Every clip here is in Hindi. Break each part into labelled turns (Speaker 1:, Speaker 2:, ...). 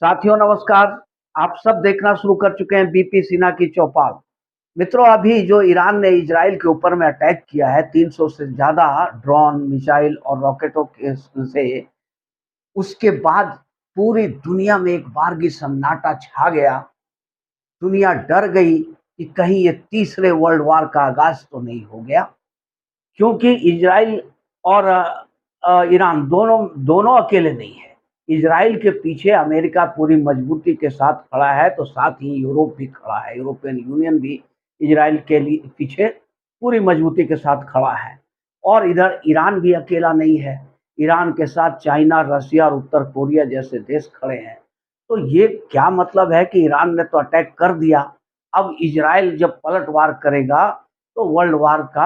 Speaker 1: साथियों नमस्कार। आप सब देखना शुरू कर चुके हैं बीपी सिन्हा की चौपाल। मित्रों, अभी जो ईरान ने इजराइल के ऊपर में अटैक किया है 300 से ज़्यादा ड्रोन, मिसाइल और रॉकेटों के से उसके बाद पूरी दुनिया में एक बारगी सन्नाटा छा गया। दुनिया डर गई कि कहीं ये तीसरे वर्ल्ड वॉर का आगाज़ तो नहीं हो गया। क्योंकि इजराइल और ईरान दोनों दोनों अकेले नहीं है। इजराइल के पीछे अमेरिका पूरी मजबूती के साथ खड़ा है, तो साथ ही यूरोप भी खड़ा है। यूरोपियन यूनियन भी इजराइल के लिए पीछे पूरी मजबूती के साथ खड़ा है। और इधर ईरान भी अकेला नहीं है। ईरान के साथ चाइना, रसिया और उत्तर कोरिया जैसे देश खड़े हैं। तो ये क्या मतलब है कि ईरान ने तो अटैक कर दिया, अब इजराइल जब पलटवार करेगा तो वर्ल्ड वार का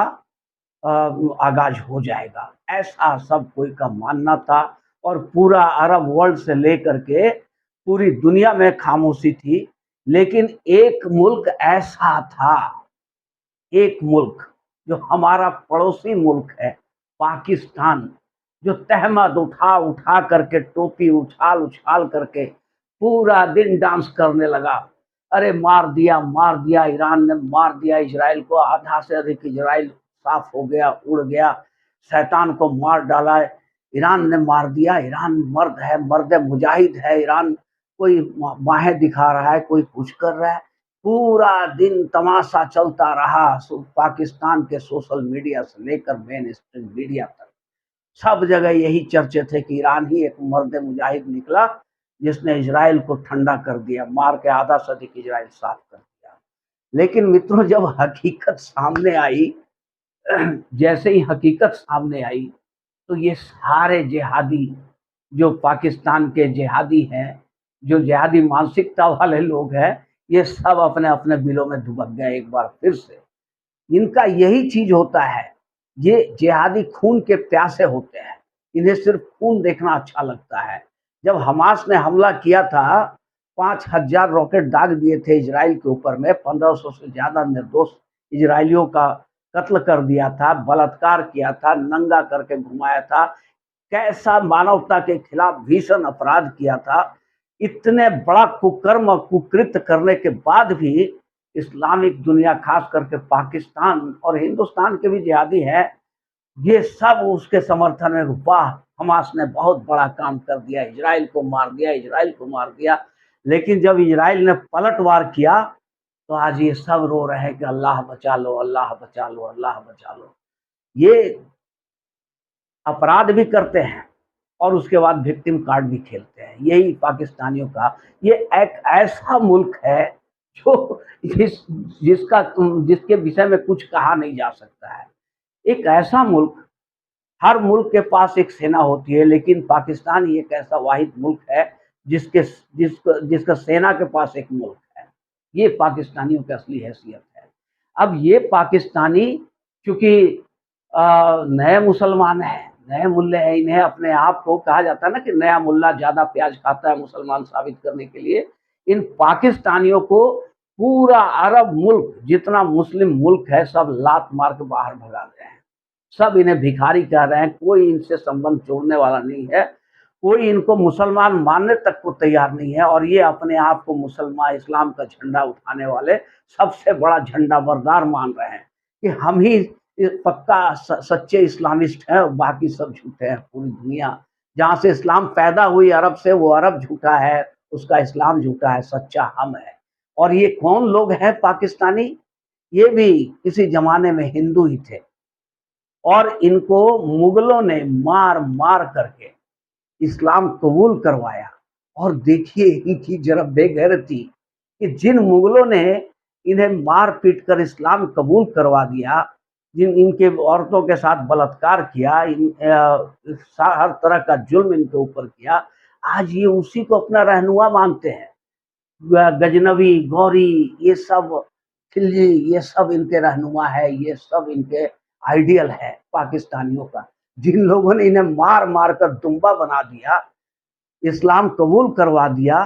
Speaker 1: आगाज हो जाएगा, ऐसा सब कोई का मानना था। और पूरा अरब वर्ल्ड से लेकर के पूरी दुनिया में खामोशी थी। लेकिन एक मुल्क ऐसा था, एक मुल्क जो हमारा पड़ोसी मुल्क है, पाकिस्तान, जो तहमद उठा उठा करके, टोपी उछाल उछाल करके पूरा दिन डांस करने लगा। अरे मार दिया, ईरान ने मार दिया इजराइल को, आधा से अधिक इजराइल साफ हो गया, उड़ गया, शैतान को मार डाला, ईरान ने मार दिया। ईरान मर्द है, मर्द मुजाहिद है ईरान। कोई बाहें दिखा रहा है, कोई कुछ कर रहा है। पूरा दिन तमाशा चलता रहा। पाकिस्तान के सोशल मीडिया से लेकर मेन स्ट्रीम मीडिया तक सब जगह यही चर्चे थे कि ईरान ही एक मर्द मुजाहिद निकला जिसने इजराइल को ठंडा कर दिया, मार के आधा से अधिक इजराइल साफ कर दिया। लेकिन मित्रों, जब हकीकत सामने आई, जैसे ही हकीकत सामने आई, तो ये सारे जिहादी, जो पाकिस्तान के जिहादी हैं, जो जिहादी मानसिकता वाले लोग हैं, ये सब अपने अपने बिलों में दुबक गए एक बार फिर से। इनका यही चीज होता है। ये जिहादी खून के प्यासे होते हैं, इन्हें सिर्फ खून देखना अच्छा लगता है। जब हमास ने हमला किया था, 5,000 रॉकेट दाग दिए थे इजराइल के ऊपर में, 1,500 से ज्यादा निर्दोष इजरायलियों का कत्ल कर दिया था, बलात्कार किया था, नंगा करके घुमाया था, कैसा मानवता के खिलाफ भीषण अपराध किया था। इतने बड़ा कुकर्म कुकृत्य करने के बाद भी इस्लामिक दुनिया, खास करके पाकिस्तान और हिंदुस्तान के भी जिहादी हैं, ये सब उसके समर्थन में, वाह हमास ने बहुत बड़ा काम कर दिया, इजराइल को मार दिया, इजराइल को मार दिया। लेकिन जब इजराइल ने पलटवार किया, तो आज ये सब रो रहे हैं कि अल्लाह बचा लो, अल्लाह बचा लो, अल्लाह बचा लो। ये अपराध भी करते हैं और उसके बाद विक्टिम कार्ड भी खेलते हैं। यही पाकिस्तानियों का, ये एक ऐसा मुल्क है जो जिसके विषय में कुछ कहा नहीं जा सकता है। एक ऐसा मुल्क, हर मुल्क के पास एक सेना होती है, लेकिन पाकिस्तान ही एक ऐसा वाहिद मुल्क है जिसका सेना के पास एक मुल्क है। ये पाकिस्तानियों की असली हैसियत है। अब ये पाकिस्तानी चूंकि नए मुसलमान हैं, नए मुल्ले हैं, इन्हें अपने आप को कहा जाता है ना कि नया मुल्ला ज्यादा प्याज खाता है, मुसलमान साबित करने के लिए। इन पाकिस्तानियों को पूरा अरब मुल्क, जितना मुस्लिम मुल्क है, सब लात मार के बाहर भगा रहे हैं। सब इन्हें भिखारी कह रहे हैं, कोई इनसे संबंध जोड़ने वाला नहीं है, कोई इनको मुसलमान मानने तक को तैयार नहीं है। और ये अपने आप को मुसलमान, इस्लाम का झंडा उठाने वाले सबसे बड़ा झंडा बरदार मान रहे हैं कि हम ही पक्का सच्चे इस्लामिस्ट हैं और बाकी सब झूठे हैं। पूरी दुनिया जहाँ से इस्लाम पैदा हुई अरब से, वो अरब झूठा है, उसका इस्लाम झूठा है, सच्चा हम है। और ये कौन लोग हैं पाकिस्तानी? ये भी किसी जमाने में हिंदू ही थे और इनको मुगलों ने मार मार करके इस्लाम कबूल करवाया। और देखिए इनकी जरा बेगैरती कि जिन मुगलों ने इन्हें मार पीट कर इस्लाम कबूल करवा दिया, जिन इनके औरतों के साथ बलात्कार किया, हर तरह का जुल्म इनके ऊपर किया, आज ये उसी को अपना रहनुमा मानते हैं। गजनवी, गौरी, ये सब खिलजी, ये सब इनके रहनुमा है, ये सब इनके आइडियल है पाकिस्तानियों का। जिन लोगों ने इन्हें मार मार कर दुम्बा बना दिया, इस्लाम कबूल करवा दिया,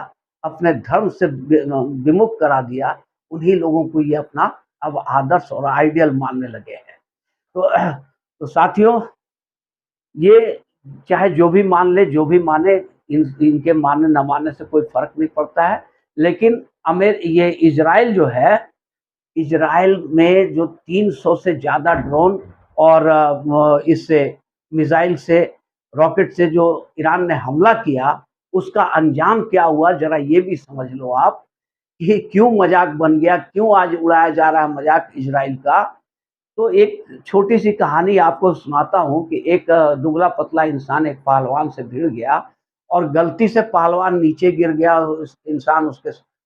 Speaker 1: अपने धर्म से विमुख करा दिया, उन्हीं लोगों को ये अपना अब आदर्श और आइडियल मानने लगे हैं। तो साथियों, ये चाहे जो भी मान ले, जो भी माने, इनके मानने न मानने से कोई फर्क नहीं पड़ता है। लेकिन ये इजराइल जो है, इजराइल में जो 300 से ज़्यादा ड्रोन और इससे मिसाइल से, रॉकेट से जो ईरान ने हमला किया, उसका अंजाम क्या हुआ ज़रा ये भी समझ लो आप कि क्यों मजाक बन गया, क्यों आज उड़ाया जा रहा है मजाक इजराइल का। तो एक छोटी सी कहानी आपको सुनाता हूँ कि एक दुबला पतला इंसान एक पहलवान से भिड़ गया और गलती से पहलवान नीचे गिर गया।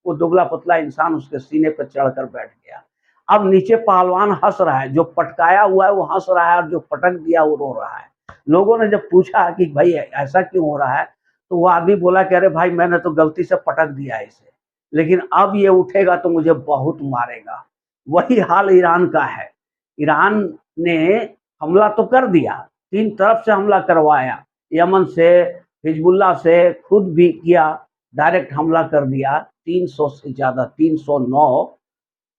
Speaker 1: वो दुबला पतला इंसान उसके सीने पर चढ़कर बैठ गया। अब नीचे पहलवान हंस रहा है, जो पटकाया हुआ है वो हंस रहा है और जो पटक दिया वो रो रहा है। लोगों ने जब पूछा कि भाई ऐसा क्यों हो रहा है, तो वो आदमी बोला कि अरे भाई मैंने तो गलती से पटक दिया इसे, लेकिन अब ये उठेगा तो मुझे बहुत मारेगा। वही हाल ईरान का है। ईरान ने हमला तो कर दिया, 3 तरफ से हमला करवाया, यमन से, हिजबुल्लाह से, खुद भी किया, डायरेक्ट हमला कर दिया। 300 से ज़्यादा 309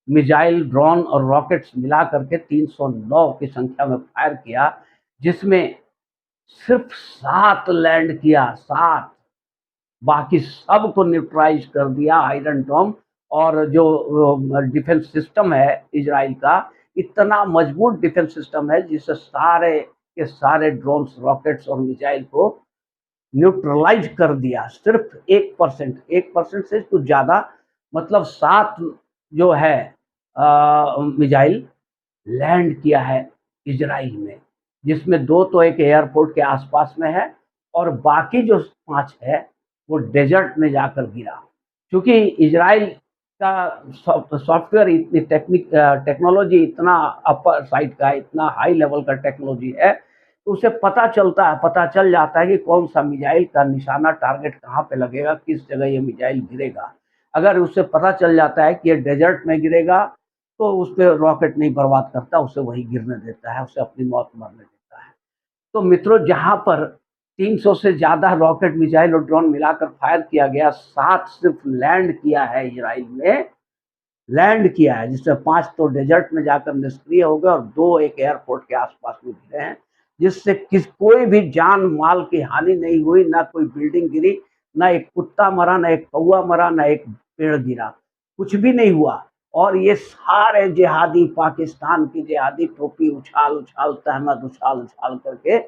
Speaker 1: मिसाइल, ड्रोन और रॉकेट्स मिला करके 309 की संख्या में फायर किया, जिसमें सिर्फ 7 लैंड किया, 7। बाकी सबको न्यूट्रलाइज कर दिया आयरन डोम। और जो डिफेंस सिस्टम है इजराइल का, इतना मजबूत डिफेंस सिस्टम है जिससे सारे के सारे ड्रोन्स, रॉकेट्स और मिसाइल को न्यूट्रलाइज कर दिया। सिर्फ 1%, 1% से कुछ ज़्यादा, मतलब 7 जो है मिसाइल लैंड किया है इजराइल में, जिसमें 2 तो एक एयरपोर्ट के आसपास में है और बाकी जो 5 है वो डेजर्ट में जाकर गिरा। क्योंकि इजराइल का सॉफ्टवेयर, इतनी टेक्नोलॉजी इतना अपर साइड का, इतना हाई लेवल का टेक्नोलॉजी है, तो उसे पता चल जाता है कि कौन सा मिसाइल का निशाना, टारगेट कहाँ पे लगेगा, किस जगह ये मिसाइल गिरेगा। अगर उसे पता चल जाता है कि ये डेजर्ट में गिरेगा तो उस पर रॉकेट नहीं बर्बाद करता, उसे वही गिरने देता है, उसे अपनी मौत मरने देता है। तो मित्रों, जहां पर 300 से ज्यादा रॉकेट, मिसाइल और ड्रोन मिलाकर फायर किया गया, 7 सिर्फ लैंड किया है इजराइल में, लैंड किया है, जिससे 5 तो डेजर्ट में जाकर निष्क्रिय हो गए और 2 एक एयरपोर्ट के आसपास में गिरे हैं, जिससे कोई भी जान माल की हानि नहीं हुई, ना कोई बिल्डिंग गिरी, ना एक कुत्ता मरा, ना एक कौवा मरा, ना एक पेड़ गिरा, कुछ भी नहीं हुआ। और ये सारे जिहादी, पाकिस्तान की जिहादी टोपी उछाल उछाल, तहमत उछाल उछाल करके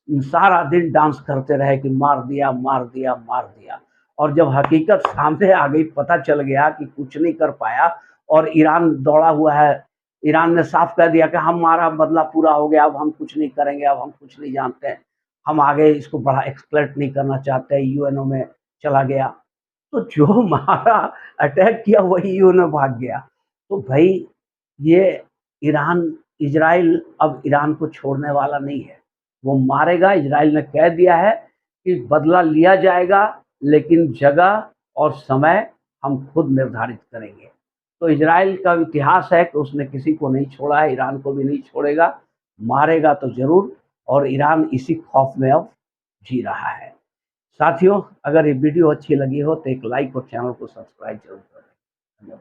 Speaker 1: सारा दिन डांस करते रहे कि मार दिया, मार दिया, मार दिया। और जब हकीकत सामने आ गई, पता चल गया कि कुछ नहीं कर पाया और ईरान दौड़ा हुआ है, ईरान ने साफ कह दिया कि हमारा बदला पूरा हो गया, अब हम कुछ नहीं करेंगे, अब हम कुछ नहीं जानते हैं, हम आगे इसको बड़ा एक्सप्लॉइट नहीं करना चाहते, यूएनओ में चला गया। तो जो मारा, अटैक किया, वही यूएनओ भाग गया। तो भाई ये ईरान, इजराइल अब ईरान को छोड़ने वाला नहीं है, वो मारेगा। इजराइल ने कह दिया है कि बदला लिया जाएगा, लेकिन जगह और समय हम खुद निर्धारित करेंगे। तो इजराइल का इतिहास है कि उसने किसी को नहीं छोड़ा है, ईरान को भी नहीं छोड़ेगा, मारेगा तो जरूर। और ईरान इसी खौफ में अब जी रहा है। साथियों, अगर ये वीडियो अच्छी लगी हो तो एक लाइक और चैनल को सब्सक्राइब जरूर करें। धन्यवाद।